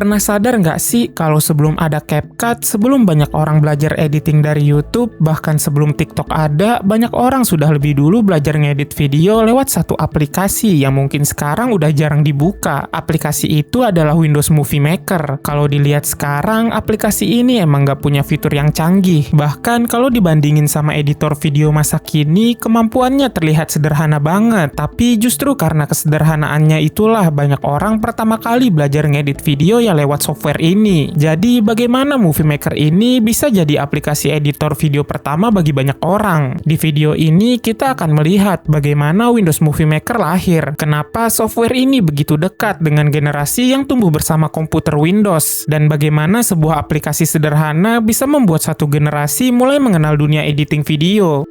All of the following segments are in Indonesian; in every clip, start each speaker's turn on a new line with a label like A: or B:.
A: Pernah sadar nggak sih kalau sebelum ada CapCut, sebelum banyak orang belajar editing dari YouTube, bahkan sebelum TikTok ada, banyak orang sudah lebih dulu belajar ngedit video lewat satu aplikasi yang mungkin sekarang udah jarang dibuka. Aplikasi itu adalah Windows Movie Maker. Kalau dilihat sekarang, aplikasi ini emang nggak punya fitur yang canggih. Bahkan kalau dibandingin sama editor video masa kini, kemampuannya terlihat sederhana banget. Tapi justru karena kesederhanaannya itulah banyak orang pertama kali belajar ngedit video ya lewat software ini. Jadi bagaimana Movie Maker ini bisa jadi aplikasi editor video pertama bagi banyak orang? Di video ini kita akan melihat bagaimana Windows Movie Maker lahir, kenapa software ini begitu dekat dengan generasi yang tumbuh bersama komputer Windows, dan bagaimana sebuah aplikasi sederhana bisa membuat satu generasi mulai mengenal dunia editing video.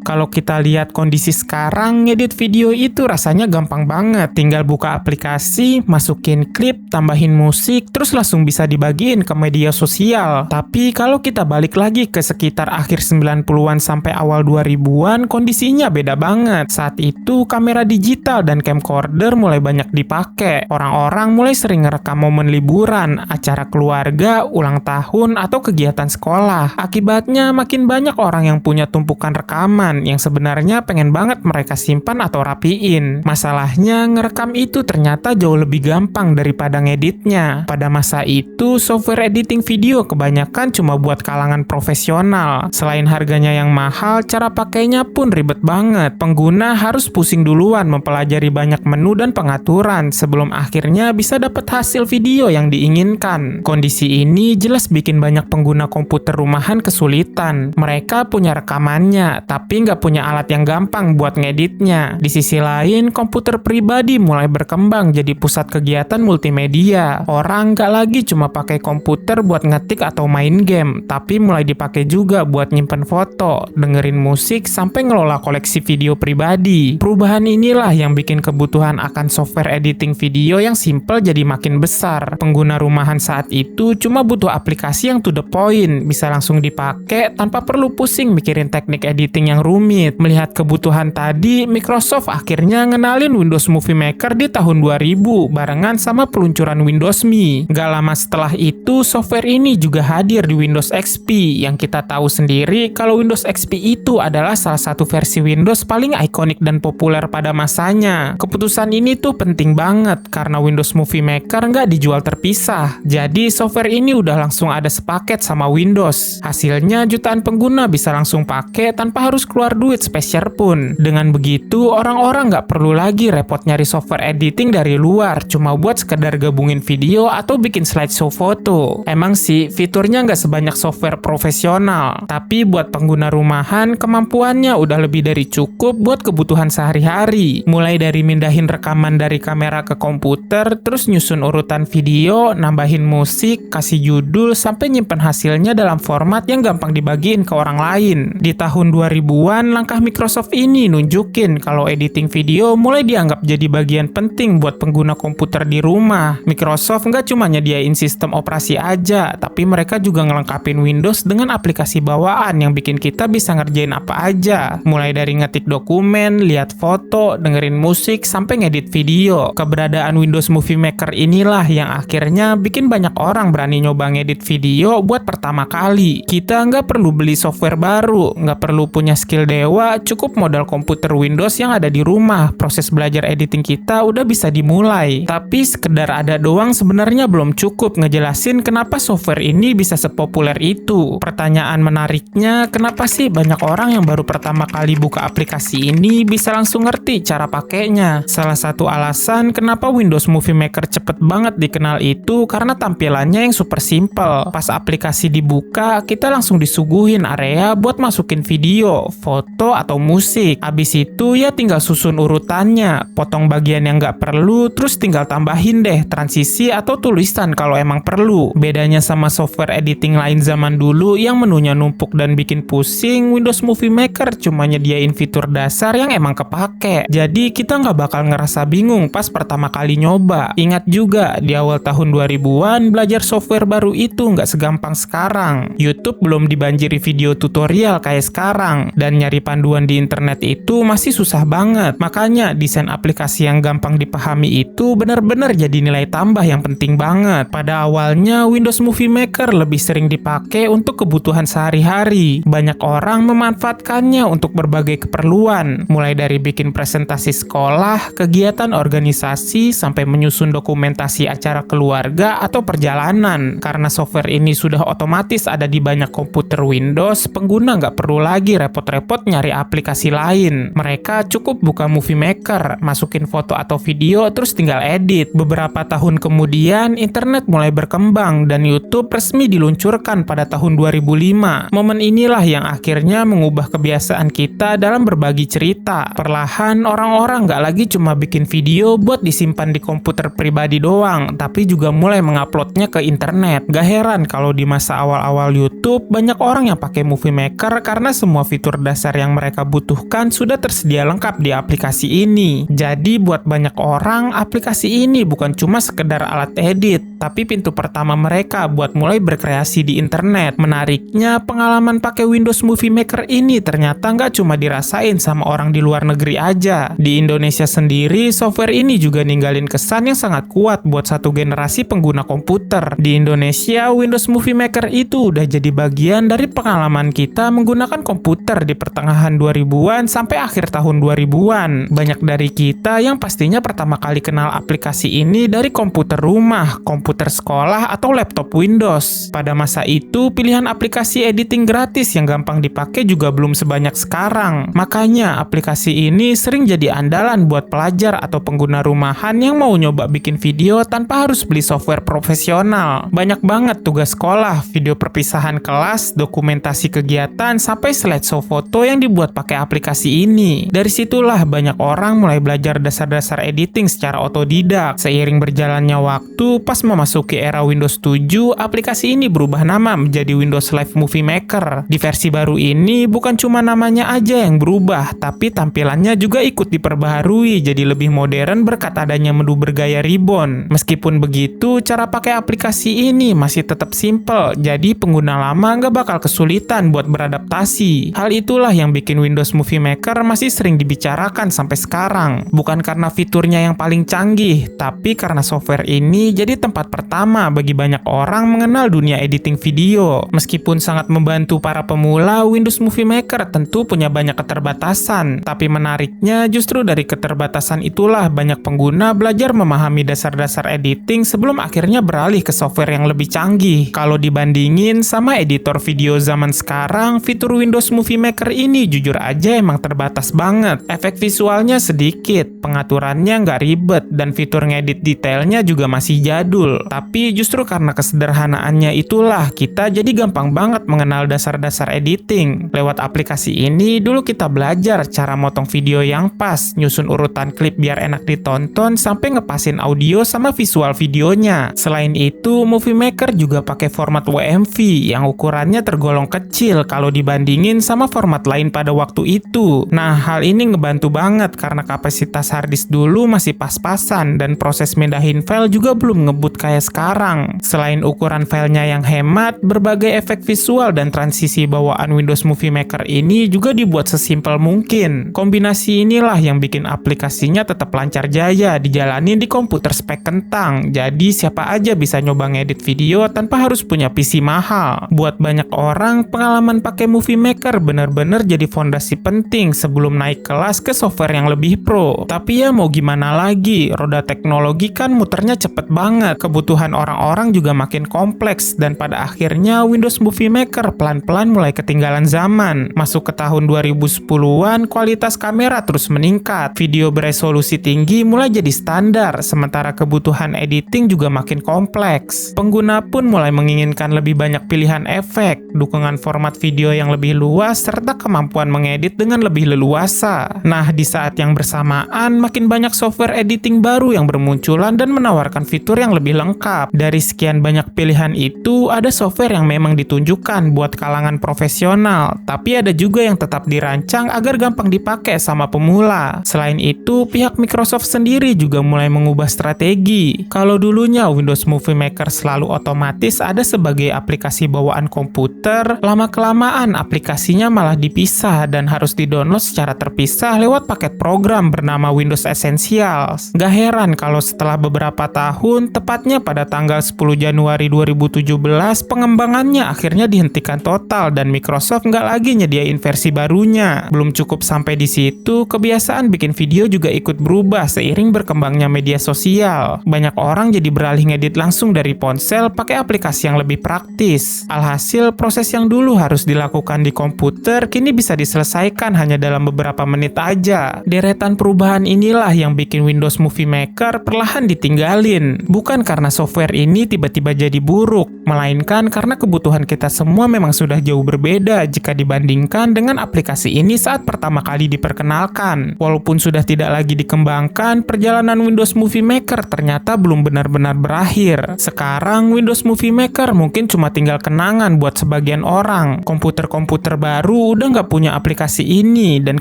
A: Kalau kita lihat kondisi sekarang, ngedit video itu rasanya gampang banget. Tinggal buka aplikasi, masukin klip, tambahin musik, terus langsung bisa dibagiin ke media sosial. Tapi kalau kita balik lagi ke sekitar akhir 90-an sampai awal 2000-an, kondisinya beda banget. Saat itu, kamera digital dan camcorder mulai banyak dipakai. Orang-orang mulai sering ngerekam momen liburan, acara keluarga, ulang tahun, atau kegiatan sekolah. Akibatnya, makin banyak orang yang punya tumpukan rekaman yang sebenarnya pengen banget mereka simpan atau rapiin. Masalahnya, ngerekam itu ternyata jauh lebih gampang daripada ngeditnya. Pada masa itu, software editing video kebanyakan cuma buat kalangan profesional. Selain harganya yang mahal, cara pakainya pun ribet banget. Pengguna harus pusing duluan mempelajari banyak menu dan pengaturan sebelum akhirnya bisa dapat hasil video yang diinginkan. Kondisi ini jelas bikin banyak pengguna komputer rumahan kesulitan. Mereka punya rekamannya, tapi nggak punya alat yang gampang buat ngeditnya. Di sisi lain, komputer pribadi mulai berkembang jadi pusat kegiatan multimedia. Orang nggak lagi cuma pakai komputer buat ngetik atau main game, tapi mulai dipakai juga buat nyimpen foto, dengerin musik, sampai ngelola koleksi video pribadi. Perubahan inilah yang bikin kebutuhan akan software editing video yang simple jadi makin besar. Pengguna rumahan saat itu cuma butuh aplikasi yang to the point, bisa langsung dipakai tanpa perlu pusing mikirin teknik editing yang rumit. Melihat kebutuhan tadi, Microsoft akhirnya ngenalin Windows Movie Maker di tahun 2000 barengan sama peluncuran Windows Me. Gak lama setelah itu, software ini juga hadir di Windows XP, yang kita tahu sendiri kalau Windows XP itu adalah salah satu versi Windows paling ikonik dan populer pada masanya. Keputusan ini tuh penting banget karena Windows Movie Maker nggak dijual terpisah. Jadi software ini udah langsung ada sepaket sama Windows. Hasilnya jutaan pengguna bisa langsung pakai tanpa harus keluar duit spesial pun. Dengan begitu, orang-orang nggak perlu lagi repot nyari software editing dari luar, cuma buat sekedar gabungin video atau bikin slideshow foto. Emang sih, fiturnya nggak sebanyak software profesional, tapi buat pengguna rumahan, kemampuannya udah lebih dari cukup buat kebutuhan sehari-hari. Mulai dari mindahin rekaman dari kamera ke komputer, terus nyusun urutan video, nambahin musik, kasih judul, sampai nyimpen hasilnya dalam format yang gampang dibagiin ke orang lain. Di tahun 2000-an, langkah Microsoft ini nunjukin kalau editing video mulai dianggap jadi bagian penting buat pengguna komputer di rumah. Microsoft nggak cuma nyediain sistem operasi aja, tapi mereka juga ngelengkapin Windows dengan aplikasi bawaan yang bikin kita bisa ngerjain apa aja. Mulai dari ngetik dokumen, lihat foto, dengerin musik, sampai ngedit video. Keberadaan Windows Movie Maker inilah yang akhirnya bikin banyak orang berani nyoba ngedit video buat pertama kali. Kita nggak perlu beli software baru, nggak perlu punya skill dewa, cukup modal komputer Windows yang ada di rumah. Proses belajar editing kita udah bisa dimulai. Tapi sekedar ada doang sebenarnya belum cukup ngejelasin kenapa software ini bisa sepopuler itu. Pertanyaan menariknya, kenapa sih banyak orang yang baru pertama kali buka aplikasi ini bisa langsung ngerti cara pakainya? Salah satu alasan kenapa Windows Movie Maker cepet banget dikenal itu karena tampilannya yang super simple. Pas aplikasi dibuka, kita langsung disuguhin area buat masukin video, foto, atau musik. Abis itu ya tinggal susun urutannya, potong bagian yang nggak perlu, terus tinggal tambahin deh transisi atau tulisan kalau emang perlu. Bedanya sama software editing lain zaman dulu yang menunya numpuk dan bikin pusing, Windows Movie Maker cuma nyediain fitur dasar yang emang kepake. Jadi kita nggak bakal ngerasa bingung pas pertama kali nyoba. Ingat juga, di awal tahun 2000-an, belajar software baru itu nggak segampang sekarang. YouTube belum dibanjiri video tutorial kayak sekarang, dan nyari panduan di internet itu masih susah banget. Makanya desain aplikasi yang gampang dipahami itu benar-benar jadi nilai tambah yang penting banget. Pada awalnya Windows Movie Maker lebih sering dipakai untuk kebutuhan sehari-hari. Banyak orang memanfaatkannya untuk berbagai keperluan, mulai dari bikin presentasi sekolah, kegiatan organisasi, sampai menyusun dokumentasi acara keluarga atau perjalanan. Karena software ini sudah otomatis ada di banyak komputer Windows, pengguna nggak perlu lagi repot-repot nyari aplikasi lain. Mereka cukup buka Movie Maker, masukin foto atau video, terus tinggal edit. Beberapa tahun kemudian, internet mulai berkembang dan YouTube resmi diluncurkan pada tahun 2005. Momen inilah yang akhirnya mengubah kebiasaan kita dalam berbagi cerita. Perlahan, orang-orang nggak lagi cuma bikin video buat disimpan di komputer pribadi doang, tapi juga mulai menguploadnya ke internet. Gak heran kalau di masa awal-awal YouTube, banyak orang yang pakai Movie Maker karena semua fitur dasar yang mereka butuhkan sudah tersedia lengkap di aplikasi ini. Jadi buat banyak orang, aplikasi ini bukan cuma sekedar alat edit, tapi pintu pertama mereka buat mulai berkreasi di internet. Menariknya, pengalaman pakai Windows Movie Maker ini ternyata nggak cuma dirasain sama orang di luar negeri aja. Di Indonesia sendiri, software ini juga ninggalin kesan yang sangat kuat buat satu generasi pengguna komputer. Di Indonesia, Windows Movie Maker itu udah jadi bagian dari pengalaman kita menggunakan komputer di pertengahan 2000-an sampai akhir tahun 2000-an. Banyak dari kita yang pastinya pertama kali kenal aplikasi ini dari komputer rumah, komputer sekolah, atau laptop Windows. Pada masa itu, pilihan aplikasi editing gratis yang gampang dipakai juga belum sebanyak sekarang. Makanya, aplikasi ini sering jadi andalan buat pelajar atau pengguna rumahan yang mau nyoba bikin video tanpa harus beli software profesional. Banyak banget tugas sekolah, video perpisahan kelas, dokumentasi kegiatan, sampai slideshow foto yang dibuat pakai aplikasi ini. Dari situlah banyak orang mulai belajar dasar-dasar editing secara otodidak. Seiring berjalannya waktu, pas memasuki era Windows 7, aplikasi ini berubah nama menjadi Windows Live Movie Maker. Di versi baru ini, bukan cuma namanya aja yang berubah, tapi tampilannya juga ikut diperbaharui jadi lebih modern berkat adanya menu bergaya ribbon. Meskipun begitu, cara pakai aplikasi ini masih tetap simple, jadi pengguna lama nggak bakal kesulitan buat beradaptasi. Hal itulah yang bikin Windows Movie Maker masih sering dibicarakan sampai sekarang. Bukan karena fiturnya yang paling canggih, tapi karena software ini jadi tempat pertama bagi banyak orang mengenal dunia editing video. Meskipun sangat membantu para pemula, Windows Movie Maker tentu punya banyak keterbatasan. Tapi menariknya, justru dari keterbatasan itulah banyak pengguna belajar memahami dasar-dasar editing sebelum akhirnya beralih ke software yang lebih canggih. Kalau dibandingin sama editor video zaman sekarang, fitur Windows Movie Maker ini jujur aja emang terbatas banget. Efek visualnya sedikit, pengaturannya nggak ribet, dan fitur ngedit detailnya juga masih jadul. Tapi justru karena kesederhanaannya itulah kita jadi gampang banget mengenal dasar-dasar editing. Lewat aplikasi ini, dulu kita belajar cara motong video yang pas, nyusun urutan klip biar enak ditonton, sampai ngepasin audio sama visual videonya. Selain itu, Movie Maker juga pakai format WMV yang ukurannya tergolong kecil kalau dibandingin sama format lain pada waktu itu. Nah, hal ini ngebantu banget karena kapasitas harddisk dulu masih pas-pasan dan proses mindahin file juga belum ngebut kayak sekarang. Selain ukuran filenya yang hemat, berbagai efek visual dan transisi bawaan Windows Movie Maker ini juga dibuat sesimpel mungkin. Kombinasi inilah yang bikin aplikasinya tetap lancar jaya dijalanin di komputer spek kentang. Jadi siapa aja bisa nyoba ngedit video tanpa harus punya PC mahal. Buat banyak orang, pengalaman pakai Movie Maker bener-bener jadi fondasi penting sebelum naik kelas ke software yang lebih pro. Tapi ya mau gimana lagi, roda teknologi kan muternya cepet banget. Kebutuhan orang-orang juga makin kompleks dan pada akhirnya Windows Movie Maker pelan-pelan mulai ketinggalan zaman. Masuk ke tahun 2010-an, kualitas kamera terus meningkat. Video beresolusi tinggi mulai jadi standar, sementara kebutuhan editing juga makin kompleks. Pengguna pun mulai menginginkan lebih banyak pilihan efek, dukungan format video yang lebih luas, serta kemampuan mengedit dengan lebih leluasa. Nah, di saat yang bersamaan, makin banyak software editing baru yang bermunculan dan menawarkan fitur yang lebih lengkap. Dari sekian banyak pilihan itu, ada software yang memang ditunjukkan buat kalangan profesional, tapi ada juga yang tetap dirancang agar gampang dipakai sama pemula. Selain itu, pihak Microsoft sendiri juga mulai mengubah strategi. Kalau dulunya Windows Movie Maker selalu otomatis ada sebagai aplikasi bawaan komputer, lama-kelamaan aplikasinya malah dipisah dan harus didownload secara terpisah lewat paket program bernama Windows Essentials. Gak heran kalau setelah beberapa tahun, tepatnya pada tanggal 10 Januari 2017, pengembangannya akhirnya dihentikan total dan Microsoft nggak lagi nyediain versi barunya. Belum cukup sampai di situ, kebiasaan bikin video juga ikut berubah seiring berkembangnya media sosial. Banyak orang jadi beralih ngedit langsung dari ponsel pakai aplikasi yang lebih praktis. Alhasil, proses yang dulu harus dilakukan di komputer kini bisa diselesaikan hanya dalam beberapa menit aja. Deretan perubahan inilah yang bikin Windows Movie Maker perlahan ditinggalin. Bukan karena software ini tiba-tiba jadi buruk, melainkan karena kebutuhan kita semua memang sudah jauh berbeda jika dibandingkan dengan aplikasi ini saat pertama kali diperkenalkan. Walaupun sudah tidak lagi dikembangkan, perjalanan Windows Movie Maker ternyata belum benar-benar berakhir. Sekarang Windows Movie Maker mungkin cuma tinggal kenangan buat sebagian orang. Komputer-komputer baru udah nggak punya aplikasi ini dan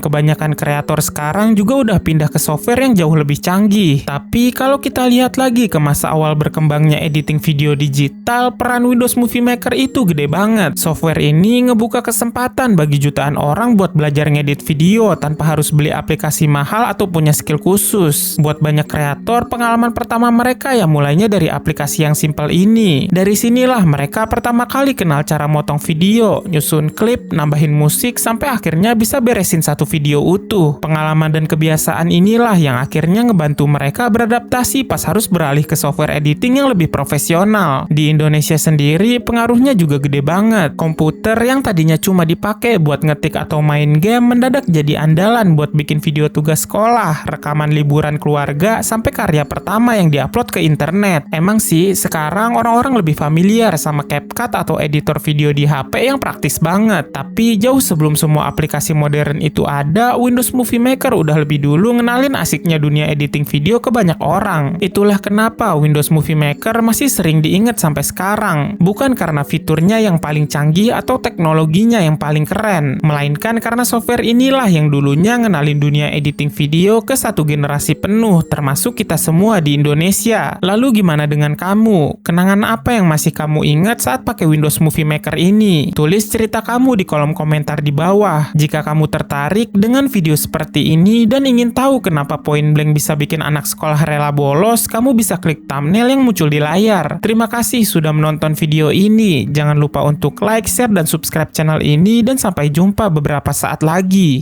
A: kebanyakan kreator sekarang juga udah pindah ke software yang jauh lebih canggih. Tapi kalau kita lihat lagi ke masa awal berkembangnya editing video digital, peran Windows Movie Maker itu gede banget. Software ini ngebuka kesempatan bagi jutaan orang buat belajar ngedit video tanpa harus beli aplikasi mahal atau punya skill khusus. Buat banyak kreator, pengalaman pertama mereka ya mulainya dari aplikasi yang simpel ini. Dari sinilah mereka pertama kali kenal cara motong video, nyusun klip, nambahin musik, sampai akhirnya bisa beresin satu video utuh. Pengalaman dan kebiasaan inilah yang akhirnya ngebantu mereka beradaptasi pas harus beralih ke software editing yang lebih profesional. Di Indonesia sendiri, pengaruhnya juga gede banget. Komputer yang tadinya cuma dipakai buat ngetik atau main game mendadak jadi andalan buat bikin video tugas sekolah, rekaman liburan keluarga, sampai karya pertama yang diupload ke internet. Emang sih, sekarang orang-orang lebih familiar sama CapCut atau editor video di HP yang praktis banget. Tapi jauh sebelum semua aplikasi modern itu ada, Windows Movie Maker udah lebih dulu ngenalin asiknya dunia editing video ke banyak orang. Itulah kenapa Windows Movie Maker masih sering diingat sampai sekarang. Bukan karena fiturnya yang paling canggih atau teknologinya yang paling keren, melainkan karena software inilah yang dulunya ngenalin dunia editing video ke satu generasi penuh, termasuk kita semua di Indonesia. Lalu gimana dengan kamu? Kenangan apa yang masih kamu ingat saat pakai Windows Movie Maker ini? Tulis cerita kamu di kolom komentar di bawah. Jika kamu tertarik dengan video seperti ini dan ingin tahu kenapa Point Blank bisa bikin anak sekolah rela bolos, kamu bisa klik thumbnail yang muncul di layar. Terima kasih sudah menonton video ini. Jangan lupa untuk like, share, dan subscribe channel ini, dan sampai jumpa beberapa saat lagi.